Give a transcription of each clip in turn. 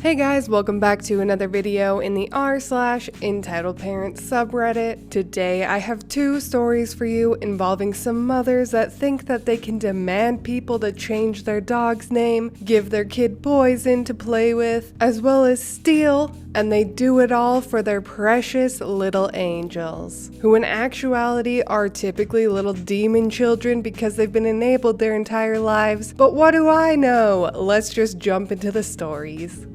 Hey guys, welcome back to another video in the r/entitledparents subreddit. Today I have two stories for you involving some mothers that think that they can demand people to change their dog's name, give their kid poison to play with, as well as steal, and they do it all for their precious little angels, who in actuality are typically little demon children because they've been enabled their entire lives. But what do I know? Let's just jump into the stories.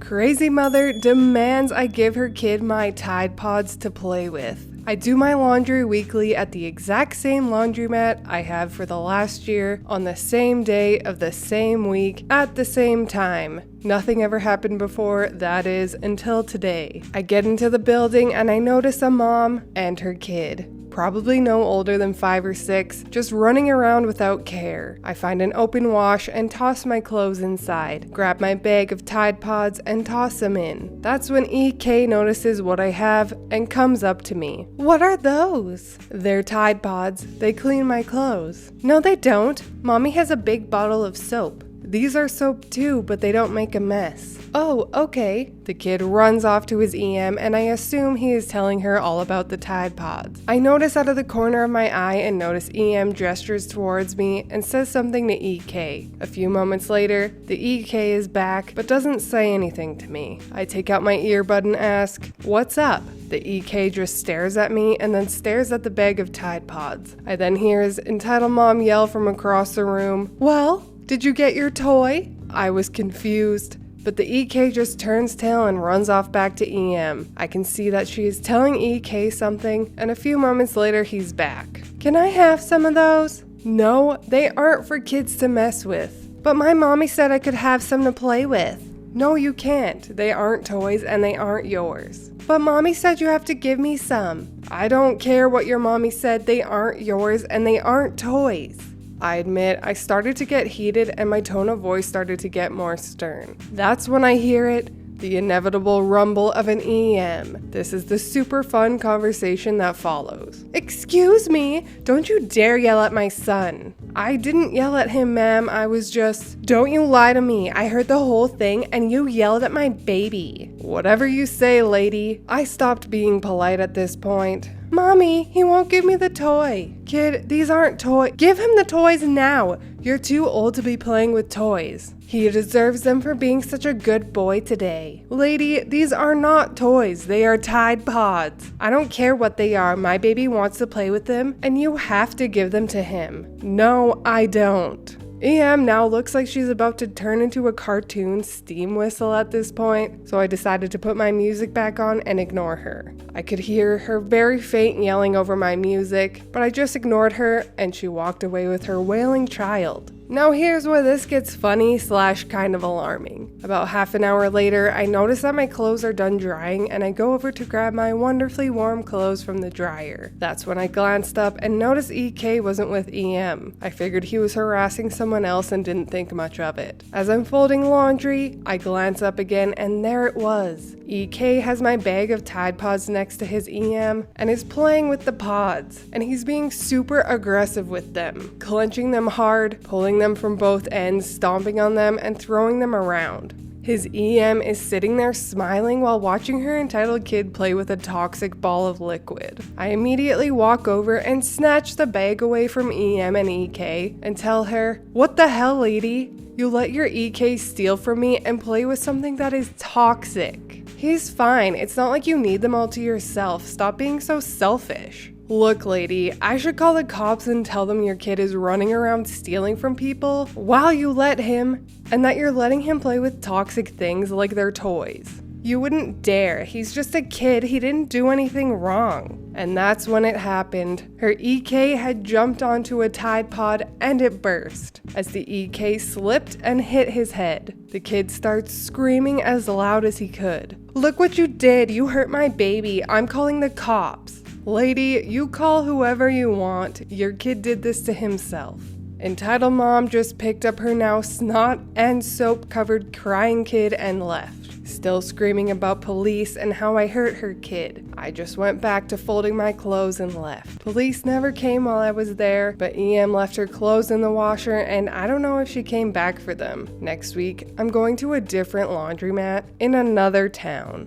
Crazy mother demands I give her kid my Tide Pods to play with. I do my laundry weekly at the exact same laundromat I have for the last year, on the same day of the same week, at the same time. Nothing ever happened before, that is, until today. I get into the building and I notice a mom and her kid. Probably no older than 5 or 6, just running around without care. I find an open wash and toss my clothes inside, grab my bag of Tide Pods and toss them in. That's when EK notices what I have and comes up to me. "What are those?" "They're Tide Pods. They clean my clothes." "No, they don't. Mommy has a big bottle of soap." "These are soap too, but they don't make a mess." "Oh, okay." The kid runs off to his EM and I assume he is telling her all about the Tide Pods. I notice out of the corner of my eye and notice EM gestures towards me and says something to EK. A few moments later, the EK is back but doesn't say anything to me. I take out my earbud and ask, "What's up?" The EK just stares at me and then stares at the bag of Tide Pods. I then hear his entitled mom yell from across the room, "Well, did you get your toy?" I was confused, but the EK just turns tail and runs off back to EM. I can see that she is telling EK something, and a few moments later he's back. "Can I have some of those?" "No, they aren't for kids to mess with." "But my mommy said I could have some to play with." "No, you can't. They aren't toys and they aren't yours." "But mommy said you have to give me some." "I don't care what your mommy said. They aren't yours and they aren't toys." I admit, I started to get heated and my tone of voice started to get more stern. That's when I hear it, the inevitable rumble of an EM. This is the super fun conversation that follows. "Excuse me, don't you dare yell at my son." "I didn't yell at him, ma'am, I was just..." "Don't you lie to me, I heard the whole thing and you yelled at my baby." "Whatever you say, lady." I stopped being polite at this point. "Mommy, he won't give me the toy." "Kid, these aren't toys." "Give him the toys now. You're too old to be playing with toys. He deserves them for being such a good boy today." "Lady, these are not toys. They are Tide Pods." "I don't care what they are. My baby wants to play with them and you have to give them to him." "No, I don't." EM now looks like she's about to turn into a cartoon steam whistle at this point, so I decided to put my music back on and ignore her. I could hear her very faint yelling over my music, but I just ignored her and she walked away with her wailing child. Now here's where this gets funny / kind of alarming. About half an hour later, I notice that my clothes are done drying and I go over to grab my wonderfully warm clothes from the dryer. That's when I glanced up and noticed EK wasn't with EM. I figured he was harassing someone else and didn't think much of it. As I'm folding laundry, I glance up again and there it was. EK has my bag of Tide Pods next to his EM and is playing with the pods, and he's being super aggressive with them, clenching them hard, pulling them from both ends, stomping on them, and throwing them around. His EM is sitting there smiling while watching her entitled kid play with a toxic ball of liquid. I immediately walk over and snatch the bag away from EM and EK and tell her, "What the hell, lady? You let your EK steal from me and play with something that is toxic. He's fine. It's not like you need them all to yourself. Stop being so selfish." "Look, lady, I should call the cops and tell them your kid is running around stealing from people while you let him, and that you're letting him play with toxic things like they're toys. You wouldn't dare. He's just a kid. He didn't do anything wrong." And that's when it happened. Her EK had jumped onto a Tide Pod and it burst. As the EK slipped and hit his head, the kid starts screaming as loud as he could. "Look what you did. You hurt my baby. I'm calling the cops." "Lady, you call whoever you want. Your kid did this to himself." Entitled mom just picked up her now snot and soap covered crying kid and left. still screaming about police and how I hurt her kid. I just went back to folding my clothes and left. Police never came while I was there, but EM left her clothes in the washer and I don't know if she came back for them. Next week, I'm going to a different laundromat in another town.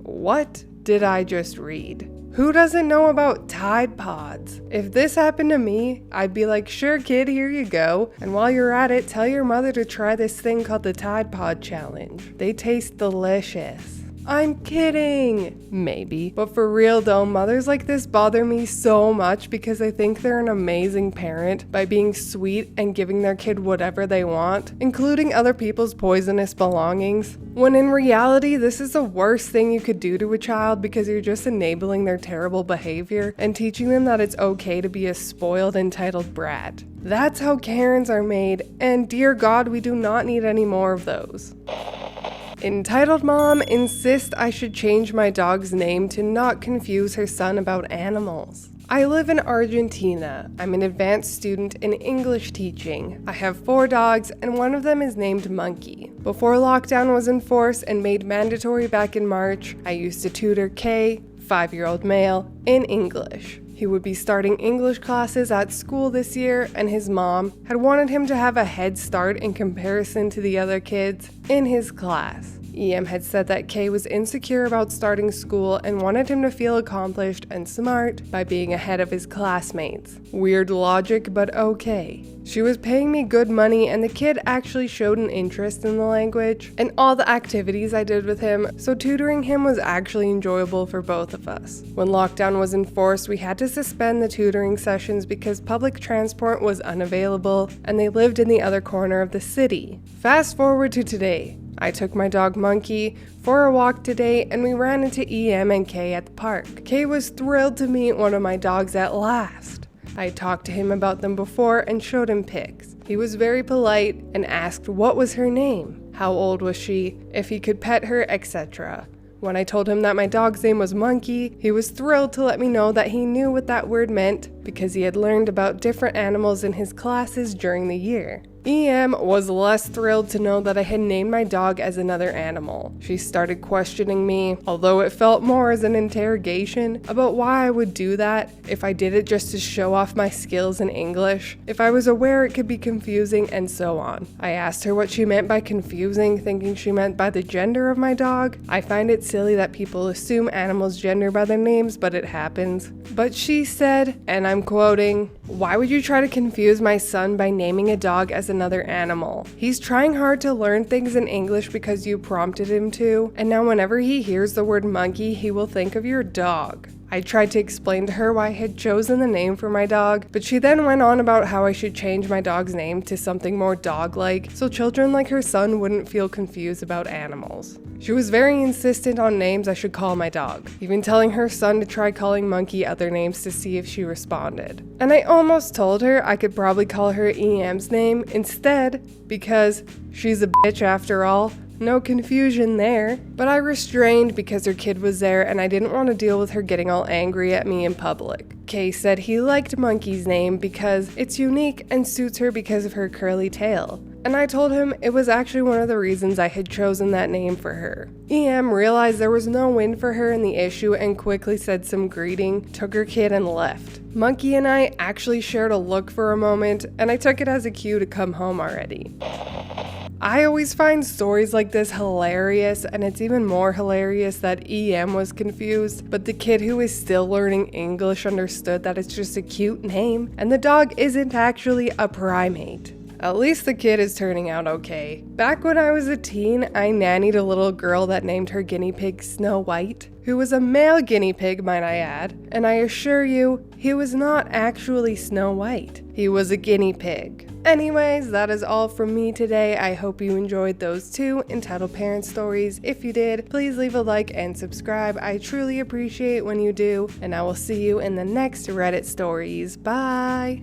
What did I just read? Who doesn't know about Tide Pods? If this happened to me, I'd be like, sure kid, here you go. And while you're at it, tell your mother to try this thing called the Tide Pod Challenge. They taste delicious. I'm kidding! Maybe. But for real though, mothers like this bother me so much because I think they're an amazing parent by being sweet and giving their kid whatever they want, including other people's poisonous belongings. When in reality, this is the worst thing you could do to a child because you're just enabling their terrible behavior and teaching them that it's okay to be a spoiled, entitled brat. That's how Karens are made, and dear God, we do not need any more of those. Entitled mom insists I should change my dog's name to not confuse her son about animals. I live in Argentina. I'm an advanced student in English teaching. I have 4 dogs and one of them is named Monkey. Before lockdown was enforced and made mandatory back in March, I used to tutor Kay, 5-year-old male, in English. He would be starting English classes at school this year, and his mom had wanted him to have a head start in comparison to the other kids in his class. EM had said that Kay was insecure about starting school and wanted him to feel accomplished and smart by being ahead of his classmates. Weird logic, but okay. She was paying me good money and the kid actually showed an interest in the language and all the activities I did with him, so tutoring him was actually enjoyable for both of us. When lockdown was enforced, we had to suspend the tutoring sessions because public transport was unavailable and they lived in the other corner of the city. Fast forward to today. I took my dog Monkey for a walk today and we ran into EM and Kay at the park. Kay was thrilled to meet one of my dogs at last. I talked to him about them before and showed him pics. He was very polite and asked what was her name, how old was she, if he could pet her, etc. When I told him that my dog's name was Monkey, he was thrilled to let me know that he knew what that word meant because he had learned about different animals in his classes during the year. EM was less thrilled to know that I had named my dog as another animal. She started questioning me, although it felt more as an interrogation, about why I would do that, if I did it just to show off my skills in English, if I was aware it could be confusing, and so on. I asked her what she meant by confusing, thinking she meant by the gender of my dog. I find it silly that people assume animals' gender by their names, but it happens. But she said, and I'm quoting, "Why would you try to confuse my son by naming a dog as another animal? He's trying hard to learn things in English because you prompted him to, and now whenever he hears the word monkey, he will think of your dog." I tried to explain to her why I had chosen the name for my dog, but she then went on about how I should change my dog's name to something more dog-like so children like her son wouldn't feel confused about animals. She was very insistent on names I should call my dog, even telling her son to try calling Monkey other names to see if she responded. And I almost told her I could probably call her EM's name instead because she's a bitch after all. No confusion there, but I restrained because her kid was there and I didn't want to deal with her getting all angry at me in public. Kay said he liked Monkey's name because it's unique and suits her because of her curly tail. And I told him it was actually one of the reasons I had chosen that name for her. EM realized there was no win for her in the issue and quickly said some greeting, took her kid and left. Monkey and I actually shared a look for a moment and I took it as a cue to come home already. I always find stories like this hilarious, and it's even more hilarious that EM was confused, but the kid who is still learning English understood that it's just a cute name, and the dog isn't actually a primate. At least the kid is turning out okay. Back when I was a teen, I nannied a little girl that named her guinea pig Snow White, who was a male guinea pig, might I add, and I assure you, he was not actually Snow White. He was a guinea pig. Anyways, that is all from me today. I hope you enjoyed those 2 entitled parent stories. If you did, please leave a like and subscribe. I truly appreciate when you do, and I will see you in the next Reddit stories. Bye!